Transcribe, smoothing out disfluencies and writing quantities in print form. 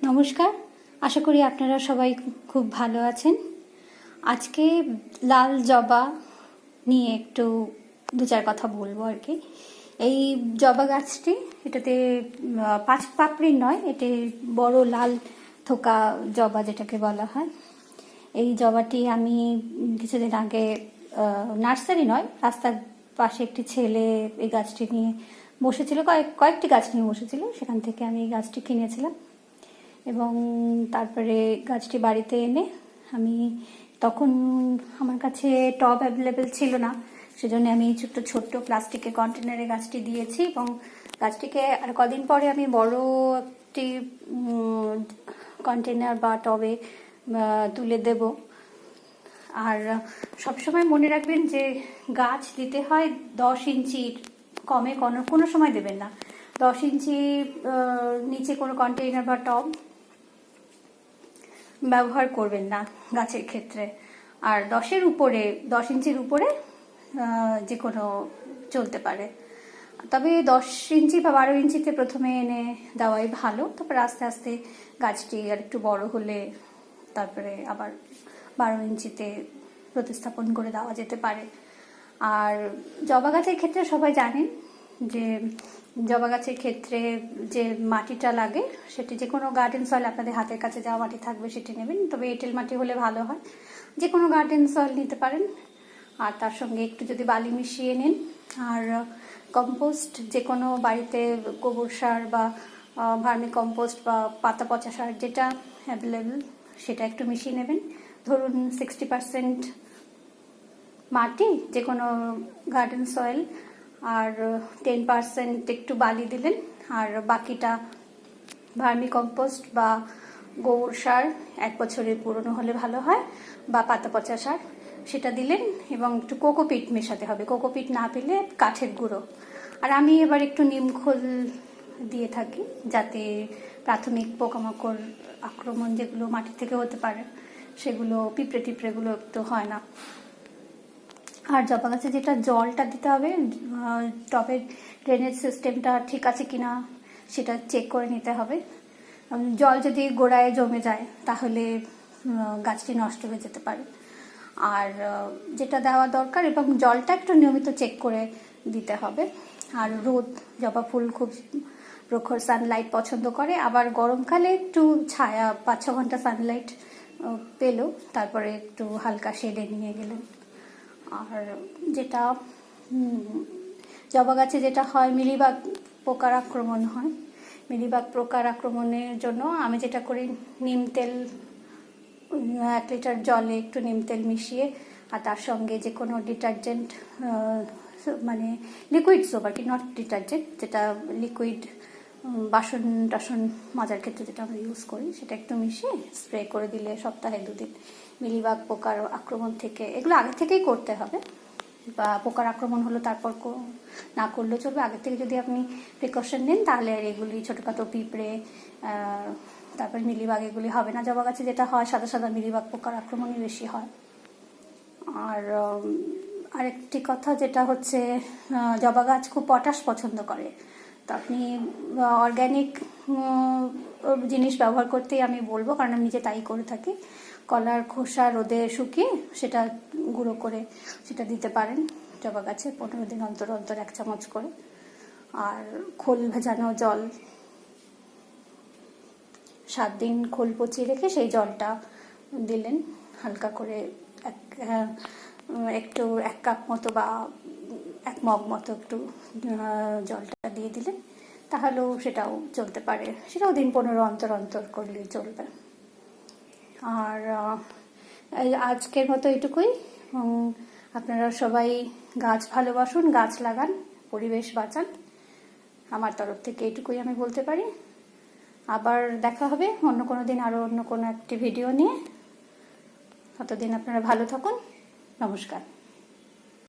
নমস্কার, আশা করি আপনারা সবাই খুব ভালো আছেন। আজকে লাল জবা নিয়ে একটু দু চার কথা বলবো আর কি। এই জবা গাছটি, এটাতে 5 পাপড়ি নয়, এটি বড় লাল থোকা জবা যেটাকে বলা হয়। এই জবাটি আমি কিছুদিন আগে নার্সারি নয়, রাস্তার পাশে একটি ছেলে এই গাছটি নিয়ে বসেছিল, কয়েকটি গাছ নিয়ে বসেছিল, সেখান থেকে আমি এই গাছটি কিনেছিলাম এবং তারপরে গাছটি বাড়িতে এনে আমি তখন আমার কাছে টব অ্যাভেলেবেল ছিল না, সেজন্য আমি ছোট্ট প্লাস্টিকের কন্টেনারে গাছটি দিয়েছি এবং গাছটিকে আর কদিন পরে আমি বড় একটি কন্টেনার বা টবে তুলে দেব। আর সবসময় মনে রাখবেন যে গাছ দিতে হয় 10 ইঞ্চির কমে, কোনো সময় দেবেন না। 10 ইঞ্চি নিচে কোনো কন্টেইনার বা টব ব্যবহার করবেন না গাছের ক্ষেত্রে। আর 10 ইঞ্চির উপরে যে কোনো চলতে পারে, তবে 10 ইঞ্চি বা 12 ইঞ্চিতে প্রথমে এনে দেওয়াই ভালো। তারপর আস্তে আস্তে গাছটি আর একটু বড় হলে তারপরে আবার 12 ইঞ্চিতে প্রতিস্থাপন করে দেওয়া যেতে পারে। আর জবা গাছের ক্ষেত্রে সবাই জানেন যে জবা গাছের ক্ষেত্রে যে মাটিটা লাগে সেটি যে কোনো গার্ডেন সয়েল, আপনাদের হাতের কাছে যা মাটি থাকবে সেটি নেবেন, তবে এঁটেল মাটি হলে ভালো হয়। যে কোনো গার্ডেন সয়েল নিতে পারেন, আর তার সঙ্গে একটু যদি বালি মিশিয়ে নিন, আর কম্পোস্ট যে কোনো বাড়িতে গোবর সার বা ভার্মি কম্পোস্ট বা পাতা পচা সার যেটা অ্যাভেলেবেল সেটা একটু মিশিয়ে নেবেন। ধরুন 60% মাটি যে কোনো গার্ডেন সয়েল, আর 10% একটু বালি দিলেন, আর বাকিটা ভার্মি কম্পোস্ট বা গোবর সার 1 বছরের পুরনো হলে ভালো হয়, বা পাতা পচা সার সেটা দিলেন, এবং একটু কোকোপিট মেশাতে হবে। কোকোপিট না পেলে কাঠের গুঁড়ো। আর আমি এবার একটু নিমখোল দিয়ে থাকি, যাতে প্রাথমিক পোকামাকড় আক্রমণ যেগুলো মাটি থেকে হতে পারে সেগুলো, পিঁপড়ে টিপড়েগুলো একটু হয় না। আর জবা গাছে যেটা জলটা দিতে হবে, টবের ড্রেনেজ সিস্টেমটা ঠিক আছে কিনা সেটা চেক করে নিতে হবে। জল যদি গোড়ায় জমে যায় তাহলে গাছটি নষ্ট হয়ে যেতে পারে। আর যেটা দেওয়া দরকার, এবং জলটা একটু নিয়মিত চেক করে দিতে হবে। আর রোদ, জবা ফুল খুব প্রখর সানলাইট পছন্দ করে, আবার গরমকালে একটু ছায়া 5-6 ঘন্টা সানলাইট পেলেও তারপরে একটু হালকা শেডে নিয়ে গেলেন। আর যেটা জবা গাছে যেটা হয়, মিলিবাগ পোকার আক্রমণ হয়। মিলিবাগ পোকার আক্রমণের জন্য আমি যেটা করি, নিম তেল 1 লিটার জলে একটু নিম তেল মিশিয়ে, আর তার সঙ্গে যে কোনো ডিটারজেন্ট, মানে লিকুইড সোপ আর কি, নট ডিটারজেন্ট, যেটা লিকুইড বাসন টাসন মাজার ক্ষেত্রে যেটা আমরা ইউজ করি, সেটা একটু মিশিয়ে স্প্রে করে দিলে সপ্তাহে 2 দিন মিলিবাগ পোকার আক্রমণ থেকে, এগুলো আগে থেকেই করতে হবে। বা পোকার আক্রমণ হলো তারপর না করলেও চলবে, আগে থেকে যদি আপনি প্রিকশন নেন তাহলে আর এগুলি ছোটোখাটো পিঁপড়ে, তারপর মিলিবাগ এগুলি হবে না। জবা গাছে যেটা হয়, সাদা মিলিবাগ পোকার আক্রমণই বেশি হয়। আর আরেকটি কথা যেটা হচ্ছে, জবা গাছ খুব পটাশ পছন্দ করে, তো আপনি অর্গ্যানিক জিনিস ব্যবহার করতেই আমি বলবো, কারণ আমি নিজে তাই করে থাকি। কলার খোসা রোদে শুকিয়ে সেটা গুঁড়ো করে সেটা দিতে পারেন জবা গাছে 15 দিন অন্তর অন্তর 1 চামচ করে। আর খোল ভেজানো জল 7 দিন খোল পচিয়ে রেখে সেই জলটা দিলেন হালকা করে, একটু 1 কাপ মতো বা 1 মগ মতো একটু জলটা দিয়ে দিলেন, তাহলেও সেটাও চলতে পারে। সেটাও দিন 15 অন্তর অন্তর করলেই চলবে। আর আজকের মতো এটুকুই। আপনারা সবাই গাছ ভালোবাসুন, গাছ লাগান, পরিবেশ বাঁচান। আমার তরফ থেকে এটুকুই আমি বলতে পারি। আবার দেখা হবে অন্য কোনো দিন, আরও অন্য কোনো একটি ভিডিও নিয়ে। ততদিন আপনারা ভালো থাকুন। নমস্কার।